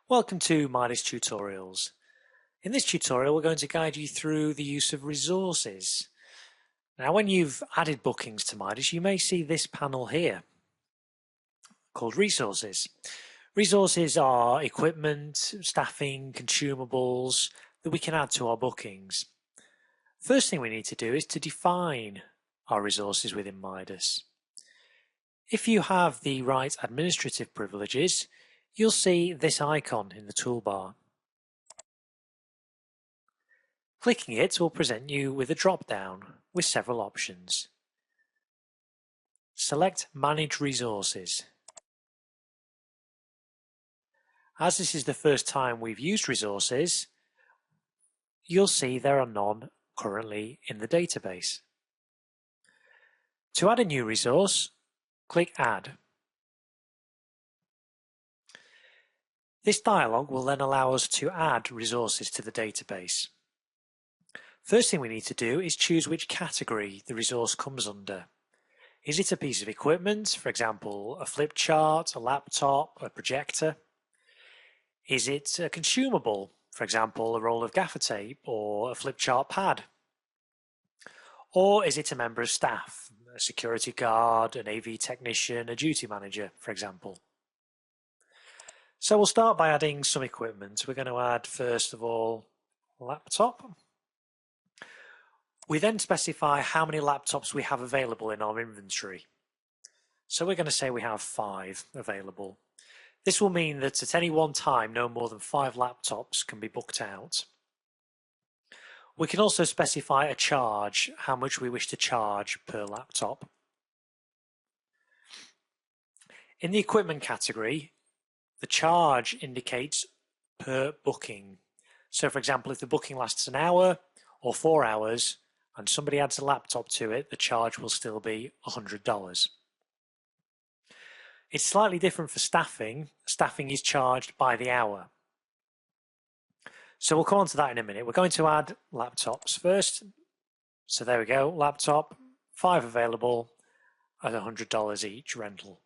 Welcome to MIDAS tutorials. In this tutorial we're going to guide you through the use of resources. Now when you've added bookings to MIDAS you may see this panel here called resources. Resources are equipment, staffing, consumables that we can add to our bookings. First thing we need to do is to define our resources within MIDAS. If you have the right administrative privileges, you'll see this icon in the toolbar. Clicking it will present you with a drop-down with several options. Select Manage Resources. As this is the first time we've used resources, you'll see there are none currently in the database. To add a new resource, click Add. This dialog will then allow us to add resources to the database. First thing we need to do is choose which category the resource comes under. Is it a piece of equipment, for example, a flip chart, a laptop, a projector? Is it a consumable, for example, a roll of gaffer tape or a flip chart pad? Or is it a member of staff, a security guard, an AV technician, a duty manager, for example? So we'll start by adding some equipment. We're going to add, first of all, laptop. We then specify how many laptops we have available in our inventory. So we're going to say we have 5 available. This will mean that at any one time, no more than 5 laptops can be booked out. We can also specify a charge, how much we wish to charge per laptop. In the equipment category, the charge indicates per booking. So for example, if the booking lasts an hour or 4 hours and somebody adds a laptop to it, the charge will still be $100. It's slightly different for staffing. Staffing is charged by the hour. So we'll come on to that in a minute. We're going to add laptops first. So there we go, laptop, 5 available at $100 each rental.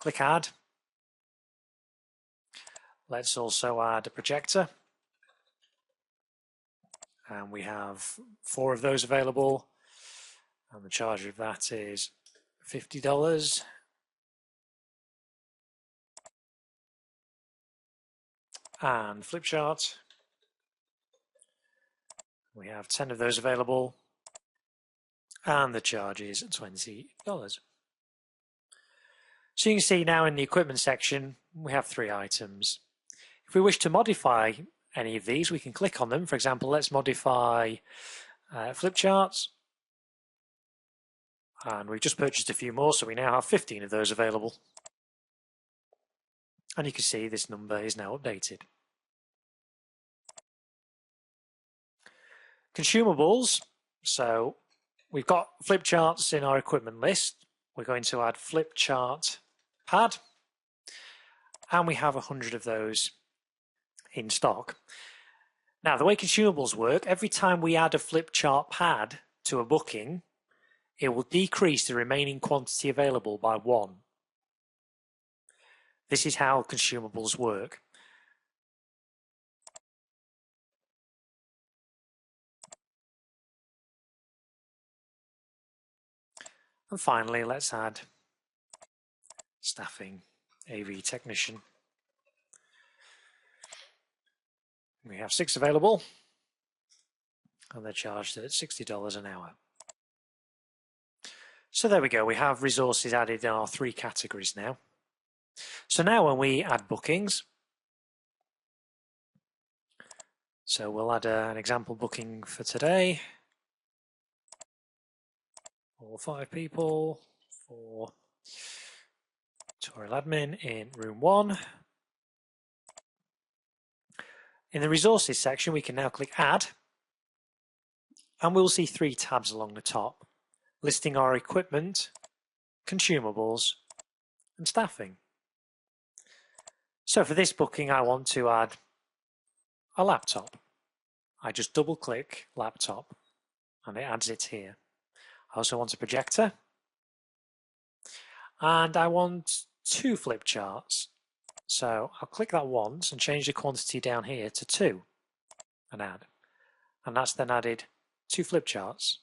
Click Add. Let's also add a projector. And we have 4 of those available. And the charge of that is $50. And flip chart. We have 10 of those available. And the charge is $20. So you can see now in the equipment section, we have 3 items. If we wish to modify any of these, we can click on them. For example, let's modify flip charts. And we've just purchased a few more, so we now have 15 of those available. And you can see this number is now updated. Consumables. So we've got flip charts in our equipment list. We're going to add flip chart pad. And we have 100 of those in stock. Now, the way consumables work, every time we add a flip chart pad to a booking, it will decrease the remaining quantity available by 1. This is how consumables work. And finally, let's add staffing, AV technician. We have 6 available, and they're charged at $60 an hour. So there we go, we have resources added in our 3 categories now. So now when we add bookings, so we'll add an example booking for today. All 5 people for tutorial admin in room 1. In the resources section, we can now click Add, and we'll see 3 tabs along the top, listing our equipment, consumables, and staffing. So for this booking, I want to add a laptop. I just double click laptop, and it adds it here. I also want a projector, and I want 2 flip charts. So I'll click that once and change the quantity down here to 2 and add. And that's then added 2 flip charts.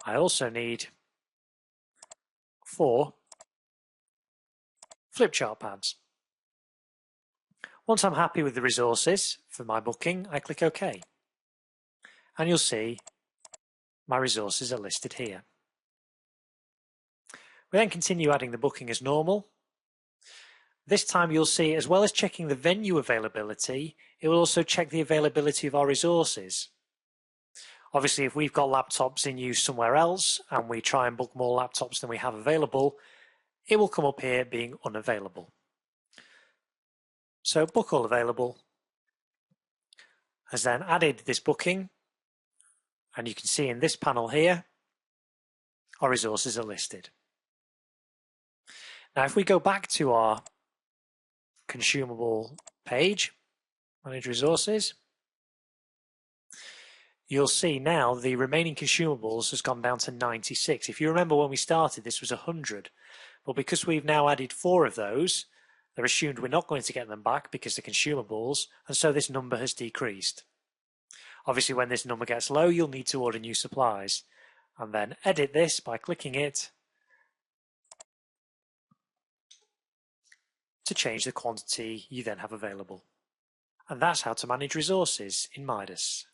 I also need 4 flip chart pads. Once I'm happy with the resources for my booking, I click OK. And you'll see my resources are listed here. We then continue adding the booking as normal. This time you'll see, as well as checking the venue availability, it will also check the availability of our resources. Obviously, if we've got laptops in use somewhere else and we try and book more laptops than we have available, it will come up here being unavailable. So book all available has then added this booking, and you can see in this panel here, our resources are listed. Now, if we go back to our consumable page, manage resources, you'll see now the remaining consumables has gone down to 96. If you remember when we started, this was 100, but because we've now added 4 of those, they're assumed we're not going to get them back because they're consumables, and so this number has decreased. Obviously, when this number gets low, you'll need to order new supplies, and then edit this by clicking it to change the quantity you then have available. And that's how to manage resources in MIDAS.